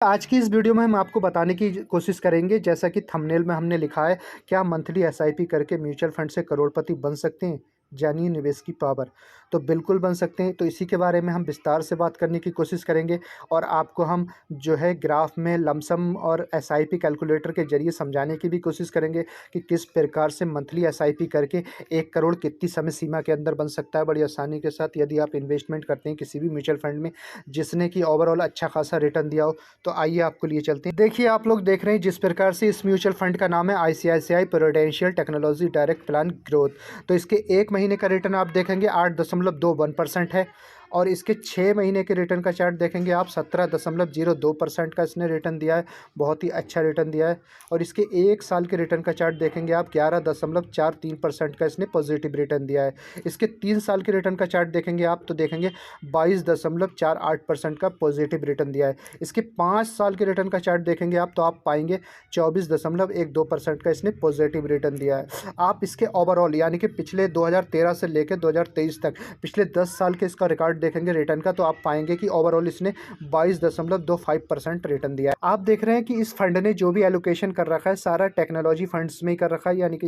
आज की इस वीडियो में हम आपको बताने की कोशिश करेंगे, जैसा कि थंबनेल में हमने लिखा है, क्या मंथली एसआईपी करके म्यूचुअल फंड से करोड़पति बन सकते हैं? जानिए निवेश की पावर। तो बिल्कुल बन सकते हैं। तो इसी के बारे में हम विस्तार से बात करने की कोशिश करेंगे और आपको हम जो है ग्राफ में लमसम और एसआईपी कैलकुलेटर के जरिए समझाने की भी कोशिश करेंगे कि किस प्रकार से मंथली एसआईपी करके 1 करोड़ कितनी समय सीमा के अंदर बन सकता है बड़ी आसानी के साथ, यदि आप इन्वेस्टमेंट करते हैं किसी भी म्यूचुअल फंड में जिसने कि ओवरऑल अच्छा खासा रिटर्न दिया हो। तो आइए आपको लिए चलते हैं। देखिए, आप लोग देख रहे हैं जिस प्रकार से इस म्यूचुअल फंड का नाम है ICICI prudential technology direct plan growth. तो इसके 1 महीने का रिटर्न आप देखेंगे 8.21% है और इसके 6 महीने के रिटर्न का चार्ट देखेंगे आप 17.02% का इसने रिटर्न दिया है। बहुत ही अच्छा रिटर्न दिया है। और इसके 1 साल के रिटर्न का चार्ट देखेंगे आप 11.43% का इसने पॉजिटिव रिटर्न दिया है। इसके 3 साल के रिटर्न का चार्ट देखेंगे आप तो देखेंगे 22.48% का पॉजिटिव रिटर्न दिया है। इसके 5 साल के रिटर्न का चार्ट देखेंगे आप तो आप पाएंगे 24.12% का इसने पॉजिटिव रिटर्न दिया है। आप इसके ओवरऑल यानी कि पिछले 2013 से लेकर 2023 तक पिछले 10 साल के इसका रिकॉर्ड देखेंगे रिटर्न का तो आप पाएंगे कि ओवरऑल इसने 22.25% रिटर्न दिया है। आप देख रहे हैं कि इस फंड ने जो भी एलोकेशन कर रखा है सारा टेक्नोलॉजी फंड्स में ही कर रखा है, यानी कि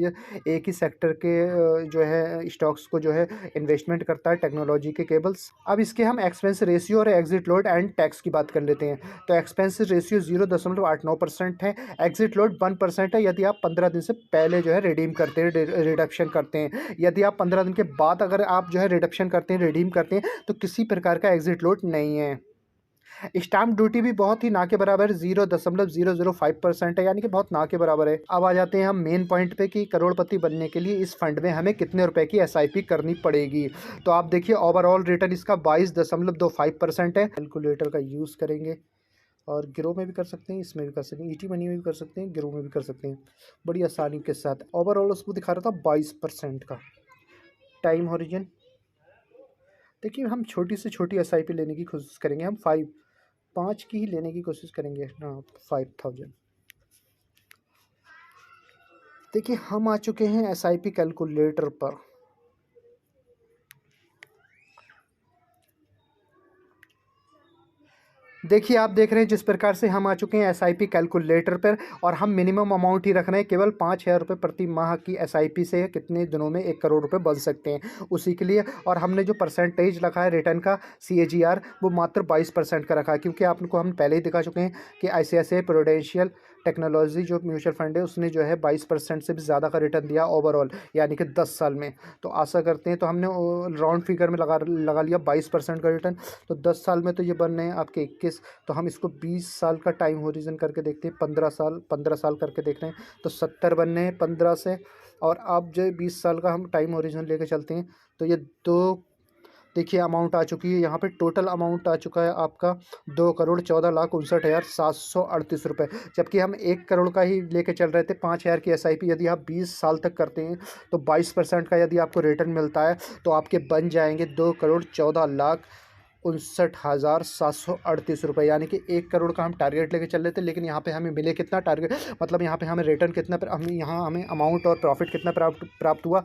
एक ही सेक्टर के जो है स्टॉक्स को जो है इन्वेस्टमेंट करता है, टेक्नोलॉजी के केबल्स। अब इसके हम एक्सपेंस रेशियो और एग्जिट लोड एंड टैक्स की बात कर लेते हैं। तो एक्सपेंस रेशियो 0.89% है, एग्जिट लोड 1% है यदि आप 15 दिन से पहले जो है रिडीम करते हैं, रिडक्शन करते हैं। यदि आप 15 दिन के बाद अगर आप जो है रिडक्शन करते हैं, रिडीम करते हैं तो किसी प्रकार का एग्जिट लोड नहीं है। स्टाम्प ड्यूटी भी बहुत ही ना के बराबर 0.005% है, यानी कि बहुत ना के बराबर है। अब आ जाते हैं हम मेन पॉइंट पे कि करोड़पति बनने के लिए इस फंड में हमें कितने रुपए की एसआईपी करनी पड़ेगी। तो आप देखिए ओवरऑल रिटर्न इसका 22.25% है। कैलकुलेटर का यूज़ करेंगे और गिरो में भी कर सकते हैं, इसमें भी कर सकते हैं, ईटी मनी में भी कर सकते हैं, गिरो में भी कर सकते हैं बड़ी आसानी के साथ। ओवरऑल उसको दिखा रहा था 22% का। टाइम हॉरिजन देखिए, हम छोटी से छोटी एसआईपी लेने की कोशिश करेंगे। हम 5 की ही लेने की कोशिश करेंगे। हाँ, 5000। देखिए, हम आ चुके हैं एसआईपी कैलकुलेटर पर। देखिए, आप देख रहे हैं जिस प्रकार से हम आ चुके हैं एसआईपी कैलकुलेटर पर और हम मिनिमम अमाउंट ही रख रहे हैं। केवल 5000 रुपये प्रति माह की एसआईपी से कितने दिनों में 1 करोड़ रुपए बन सकते हैं उसी के लिए। और हमने जो परसेंटेज रखा है रिटर्न का सीएजीआर वो मात्र 22% का रखा है, क्योंकि आपको हम पहले ही दिखा चुके हैं कि आईसीआईसीआई प्रूडेंशियल टेक्नोलॉजी जो म्यूचुअल फंड है उसने जो है 22% से भी ज़्यादा का रिटर्न दिया ओवरऑल, यानी कि 10 साल में। तो आशा करते हैं, तो हमने राउंड फिगर में लगा लिया 22% का रिटर्न। तो 10 साल में तो ये बन रहे हैं आपके 21। तो हम इसको 20 साल का टाइम होरिजन करके देखते हैं, 15 साल करके देख रहे हैं तो 70 बनने हैं 15 से। और अब जो 20 साल का हम टाइम होरिजन लेके चलते हैं तो ये दो देखिए अमाउंट आ चुकी है। यहाँ पे टोटल अमाउंट आ चुका है आपका 2,14,59,738 रुपये, जबकि हम 1 करोड़ का ही लेके चल रहे थे। 5000 की एसआईपी यदि आप 20 साल तक करते हैं तो 22% का यदि आपको रिटर्न मिलता है तो आपके बन जाएंगे 2,14,59,738 रुपये, यानी कि 1 करोड़ का हम टारगेट लेके चल रहे थे। लेकिन यहाँ पे हमें मिले कितना टारगेट, मतलब यहाँ पे हमें रिटर्न कितना हमें अमाउंट और प्रॉफिट कितना प्राप्त हुआ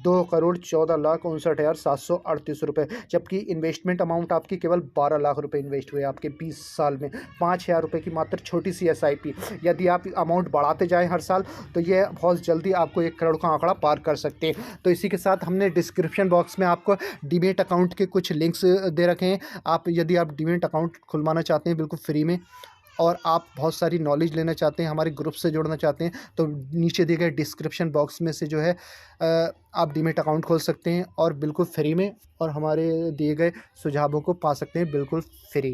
2,14,59,738 रुपये, जबकि इन्वेस्टमेंट अमाउंट आपकी केवल 12 लाख रुपए इन्वेस्ट हुए आपके 20 साल में। 5000 रुपये की मात्र छोटी सी एसआईपी, यदि आप अमाउंट बढ़ाते जाएँ हर साल तो ये बहुत जल्दी आपको 1 करोड़ का आंकड़ा पार कर सकते हैं। तो इसी के साथ हमने डिस्क्रिप्शन बॉक्स में आपको डीमेट अकाउंट के कुछ लिंक्स दे रखे हैं। आप यदि आप डीमेट अकाउंट खुलवाना चाहते हैं बिल्कुल फ्री में और आप बहुत सारी नॉलेज लेना चाहते हैं, हमारे ग्रुप से जुड़ना चाहते हैं, तो नीचे दिए गए डिस्क्रिप्शन बॉक्स में से जो है आप डीमेट अकाउंट खोल सकते हैं और बिल्कुल फ्री में, और हमारे दिए गए सुझावों को पा सकते हैं बिल्कुल फ्री।